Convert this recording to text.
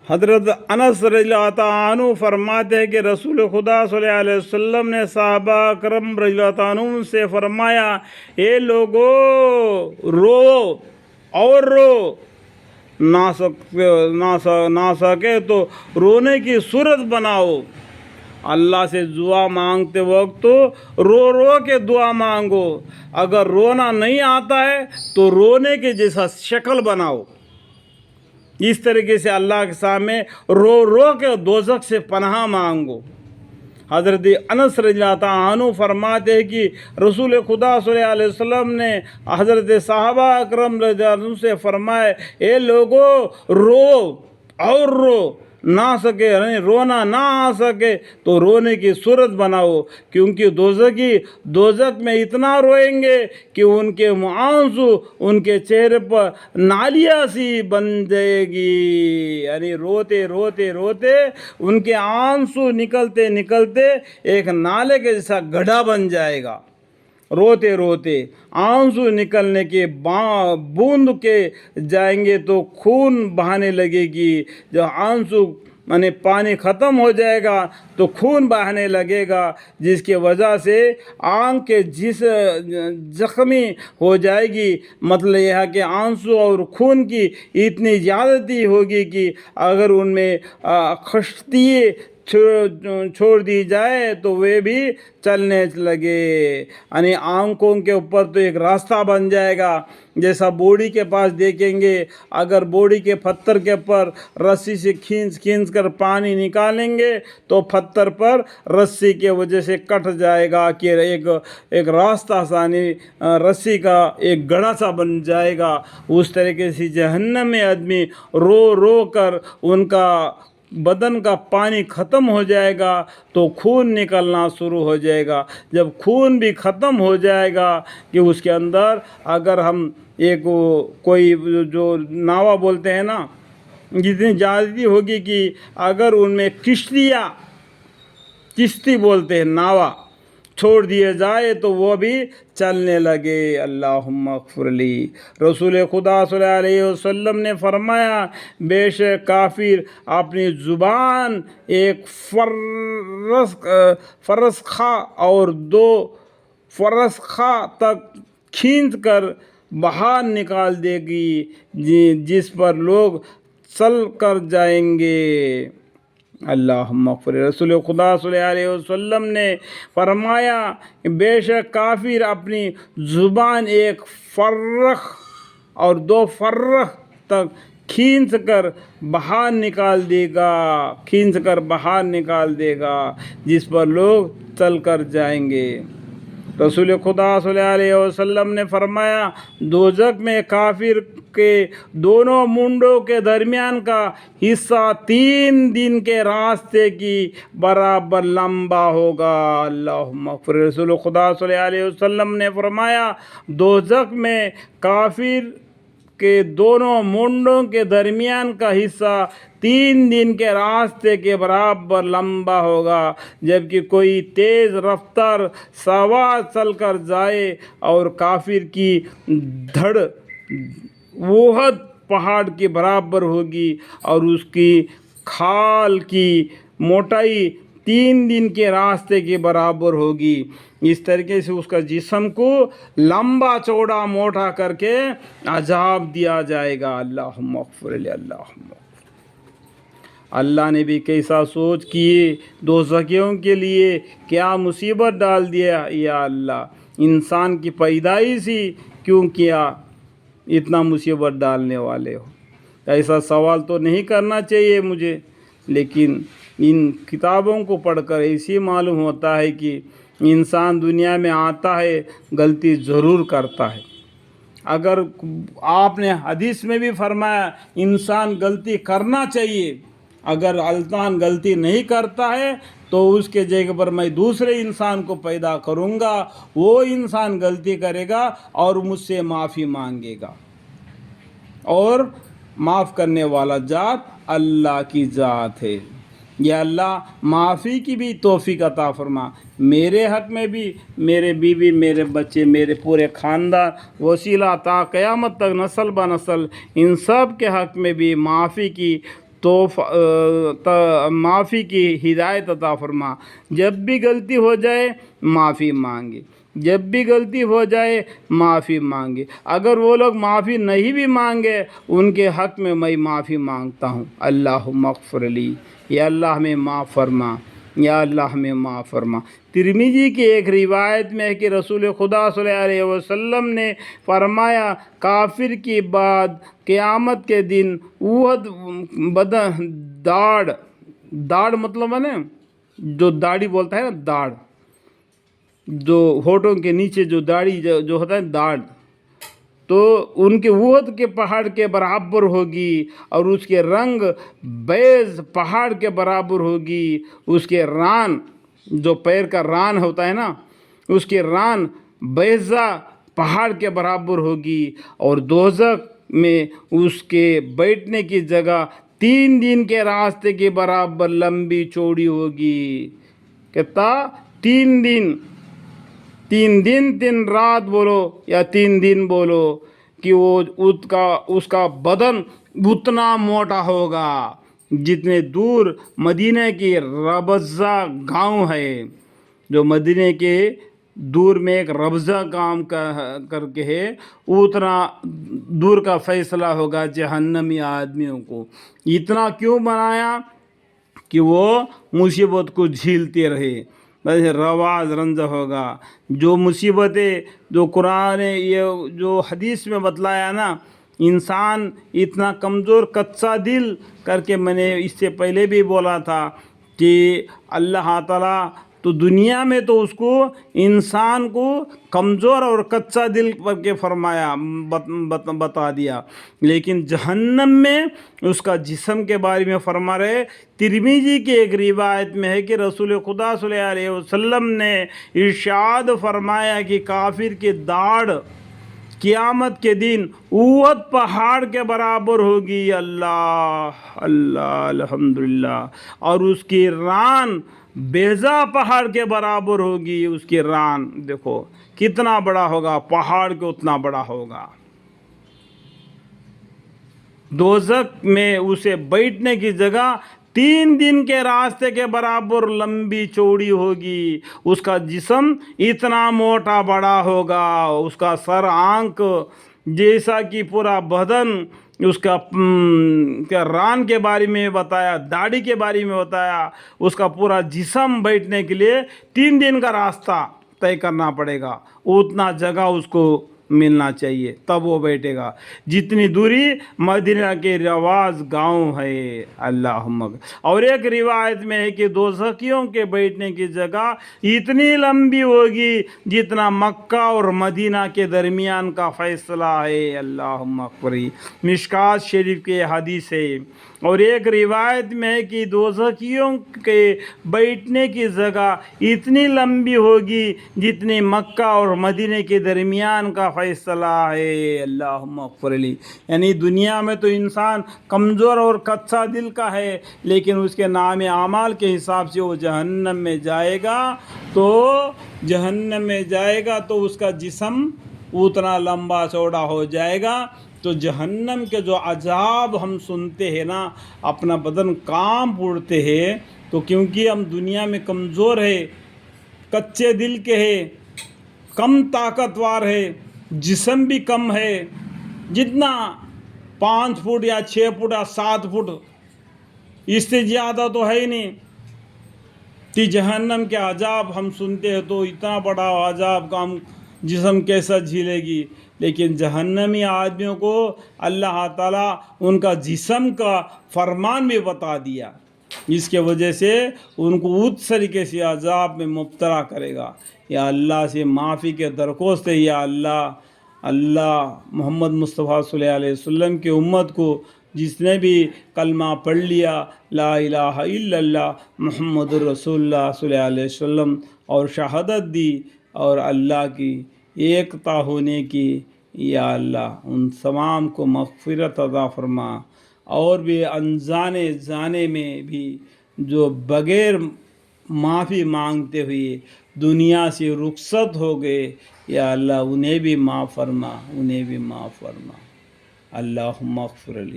حضرت انس رضی اللہ تعالیٰ عنہ فرماتے ہیں کہ رسول خدا صلی اللہ علیہ وسلم نے صحابہ اکرم رضی اللہ تعالیٰ عنہ سے فرمایا، اے لوگو رو اور رو، نہ سکے تو رونے کی صورت بناؤ۔ اللہ سے دعا مانگتے وقت تو رو رو کے دعا مانگو، اگر رونا نہیں آتا ہے تو رونے کے جیسا شکل بناؤ۔ اس طریقے سے اللہ کے سامنے رو رو کے دوزخ سے پناہ مانگو۔ حضرت انس رضی اللہ تعالیٰ عنہ فرماتے ہیں کہ رسول خدا صلی اللہ علیہ وسلم نے حضرت صحابہ اکرم رضی اللہ عنہ سے فرمائے، اے لوگو رو اور رو، نہ سکے یعنی رونا نہ آ سکے تو رونے کی صورت بناؤ، کیونکہ دوزخ میں اتنا روئیں گے کہ ان کے آنسو ان کے چہرے پر نالیاں سی بن جائے گی، یعنی روتے روتے روتے ان کے آنسو نکلتے نکلتے ایک نالے کے جیسا گڑھا بن جائے گا۔ روتے روتے آنسو نکلنے کے بوند کے جائیں گے تو خون بہانے لگے گی، جو آنسو یعنی پانی ختم ہو جائے گا تو خون بہانے لگے گا، جس کی وجہ سے آنکھ کے زخمی ہو جائے گی۔ مطلب یہ ہے کہ آنسو اور خون کی اتنی زیادتی ہوگی کہ اگر ان میں خشتی چھوڑ دی جائے تو وہ بھی چلنے لگے، یعنی آنکھوں کے اوپر تو ایک راستہ بن جائے گا۔ جیسا بوڑی کے پاس دیکھیں گے، اگر بوڑی کے پتھر کے پر رسی سے کھینچ کر پانی نکالیں گے تو پتھر پر رسی کے وجہ سے کٹ جائے گا کہ ایک راستہ ثانی رسی کا ایک گڑھا سا بن جائے گا۔ اس طریقے سے جہنم میں آدمی رو رو کر ان کا بدن کا پانی ختم ہو جائے گا تو خون نکلنا شروع ہو جائے گا۔ جب خون بھی ختم ہو جائے گا کہ اس کے اندر اگر ہم کوئی جو ناوا بولتے ہیں نا، جتنی زیادتی ہوگی کہ اگر ان میں کشتی بولتے ہیں ناوا چھوڑ دیے جائے تو وہ بھی چلنے لگے۔ اللہم اغفر لی۔ رسول خدا صلی اللہ علیہ وسلم نے فرمایا، بے شک کافر اپنی زبان ایک فرسخہ اور 2 فرسخہ تک کھینچ کر باہر نکال دے گی، جس پر لوگ چل کر جائیں گے۔ اللہم اغفر۔ رسول خدا صلی اللہ علیہ وسلم نے فرمایا کہ بے شک کافر اپنی زبان ایک فرخ اور 2 فرخ تک کھینچ کر باہر نکال دے گا، جس پر لوگ چل کر جائیں گے۔ رسول خدا صلی اللہ علیہ وسلم نے فرمایا، دوزخ میں کافر کے دونوں منڈوں کے درمیان کا حصہ 3 دن کے راستے کی برابر لمبا ہوگا۔ اللہم اغفر۔ رسول خدا صلی اللہ علیہ وسلم نے فرمایا، دوزخ میں کافر کے دونوں منڈوں کے درمیان کا حصہ 3 دن کے راستے کے برابر لمبا ہوگا، جبکہ کوئی تیز رفتار سوار چل کر جائے اور کافر کی دھڑ احد پہاڑ کے برابر ہوگی اور اس کی کھال کی موٹائی 3 دن کے راستے کے برابر ہوگی۔ اس طریقے سے اس کا جسم کو لمبا چوڑا موٹا کر کے عذاب دیا جائے گا۔ اللہم اغفر لی۔ اللہم اللہ نے بھی کیسا سوچ کیے دوزخیوں کے لیے، کیا مصیبت ڈال دیا یا اللہ، انسان کی پیدائش ہی کیوں کیا اتنا مصیبت ڈالنے والے ہو؟ ایسا سوال تو نہیں کرنا چاہیے مجھے، لیکن ان کتابوں کو پڑھ کر ایسی معلوم ہوتا ہے کہ انسان دنیا میں آتا ہے غلطی ضرور کرتا ہے۔ اگر آپ نے حدیث میں بھی فرمایا انسان غلطی کرنا چاہیے، اگر انسان غلطی نہیں کرتا ہے تو اس کے جگہ پر میں دوسرے انسان کو پیدا کروں گا، وہ انسان غلطی کرے گا اور مجھ سے معافی مانگے گا، اور معاف کرنے والا ذات اللہ کی ذات ہے۔ یا اللہ معافی کی بھی توفیق عطا فرما، میرے حق میں بھی، میرے بیوی، میرے بچے، میرے پورے خاندان وسیلہ تا قیامت تک نسل بہ نسل ان سب کے حق میں بھی معافی کی تو معافی کی ہدایت عطا فرما۔ جب بھی غلطی ہو جائے معافی مانگے، جب بھی غلطی ہو جائے معافی مانگے۔ اگر وہ لوگ معافی نہیں بھی مانگے ان کے حق میں میں معافی مانگتا ہوں، اللہم اغفر لی، یا اللہ ہمیں معاف فرما، یا اللہ ہمیں معاف فرما۔ ترمذی کی ایک روایت میں ہے کہ رسول خدا صلی اللہ علیہ وسلم نے فرمایا، کافر کی بعد قیامت کے دن احد بدن داڑھ مطلب ہے نا جو داڑھی بولتا ہے نا، داڑھ جو ہونٹوں کے نیچے جو داڑھی جو ہوتا ہے داڑھ، تو ان کے احد کے پہاڑ کے برابر ہوگی، اور اس کے رنگ بیض پہاڑ کے برابر ہوگی، اس کے ران جو پیر کا ران ہوتا ہے نا اس کے ران بیضا پہاڑ کے برابر ہوگی، اور دوزخ میں اس کے بیٹھنے کی جگہ 3 دن کے راستے کے برابر لمبی چوڑی ہوگی۔ کہتا 3 دن 3 رات بولو یا 3 دن بولو کہ وہ اس کا بدن اتنا موٹا ہوگا جتنے دور مدینہ کی ربضہ گاؤں ہے، جو مدینہ کے دور میں ایک ربضہ گاؤں کر کے ہے، اتنا دور کا فیصلہ ہوگا جہنمی آدمیوں کو۔ اتنا کیوں بنایا کہ وہ مصیبت کو جھیلتے رہے، رواز رنج ہوگا۔ جو مصیبتیں جو قرآن یہ جو حدیث میں بتلایا نا، انسان اتنا کمزور کچا دل کر کے، میں نے اس سے پہلے بھی بولا تھا کہ اللہ تعالیٰ تو دنیا میں تو اس کو انسان کو کمزور اور کچا دل کر کے فرمایا بتا دیا، لیکن جہنم میں اس کا جسم کے بارے میں فرما رہے۔ ترمذی کی ایک روایت میں ہے کہ رسول خدا صلی اللہ علیہ وسلم نے ارشاد فرمایا کہ کافر کی داڑھ قیامت کے دن احد پہاڑ کے برابر ہوگی، اللہ اللہ الحمدللہ، اور اس کی ران بیضا پہاڑ کے برابر ہوگی۔ اس کی ران دیکھو کتنا بڑا ہوگا، پہاڑ کے اتنا بڑا ہوگا۔ دوزخ میں اسے بیٹھنے کی جگہ 3 دن کے راستے کے برابر لمبی چوڑی ہوگی، اس کا جسم اتنا موٹا بڑا ہوگا، اس کا سر آنکھ جیسا کہ پورا بدن، اس کا ران کے بارے میں بتایا، داڑھی کے بارے میں بتایا، اس کا پورا جسم بیٹھنے کے لیے 3 دن کا راستہ طے کرنا پڑے گا، اتنا جگہ اس کو ملنا چاہیے تب وہ بیٹھے گا، جتنی دوری مدینہ کے رواز گاؤں ہے۔ اللہم اور ایک روایت میں ہے کہ دوزخیوں کے بیٹھنے کی جگہ اتنی لمبی ہوگی جتنا مکہ اور مدینہ کے درمیان کا فیصلہ ہے۔ اللہم اکبری، مشکات شریف کے حدیث ہے۔ اور ایک روایت میں ہے کہ دوزخیوں کے بیٹھنے کی جگہ اتنی لمبی ہوگی جتنی مکہ اور مدینہ کے درمیان کا فیصلہ ہے۔ اللہم اغفر لی، یعنی دنیا میں تو انسان کمزور اور کچا دل کا ہے، لیکن اس کے نام اعمال کے حساب سے وہ جہنم میں جائے گا، تو جہنم میں جائے گا تو اس کا جسم اتنا لمبا چوڑا ہو جائے گا۔ تو جہنم کے جو عذاب ہم سنتے ہیں نا، اپنا بدن کانپ اٹھتے ہیں، تو کیونکہ ہم دنیا میں کمزور ہے، کچے دل کے ہیں، کم طاقتور ہے، جسم بھی کم ہے، جتنا 5 فٹ یا 6 فٹ یا 7 فٹ، اس سے زیادہ تو ہے ہی نہیں۔ کہ جہنم کے عذاب ہم سنتے ہیں تو اتنا بڑا عذاب کا ہم جسم کیسا جھیلے گی، لیکن جہنمی آدمیوں کو اللہ تعالیٰ ان کا جسم کا فرمان بھی بتا دیا، جس کے وجہ سے ان کو اس طریقے سے عذاب میں مبتلا کرے گا۔ یا اللہ سے معافی کے درخواست ہے، یا اللہ محمد مصطفیٰ صلی اللہ علیہ وسلم کی امت کو جس نے بھی کلمہ پڑھ لیا لا الہ الا اللہ محمد رسول اللہ صلی اللہ علیہ وسلم اور شہادت دی اور اللہ کی ایکتا ہونے کی، یا اللہ ان تمام کو مغفرت عطا فرما، اور بھی انجانے جانے میں بھی جو بغیر معافی مانگتے ہوئے دنیا سے رخصت ہو گئے، یا اللہ انہیں بھی معاف فرما، انہیں بھی معاف فرما۔ اللہم اغفر لی۔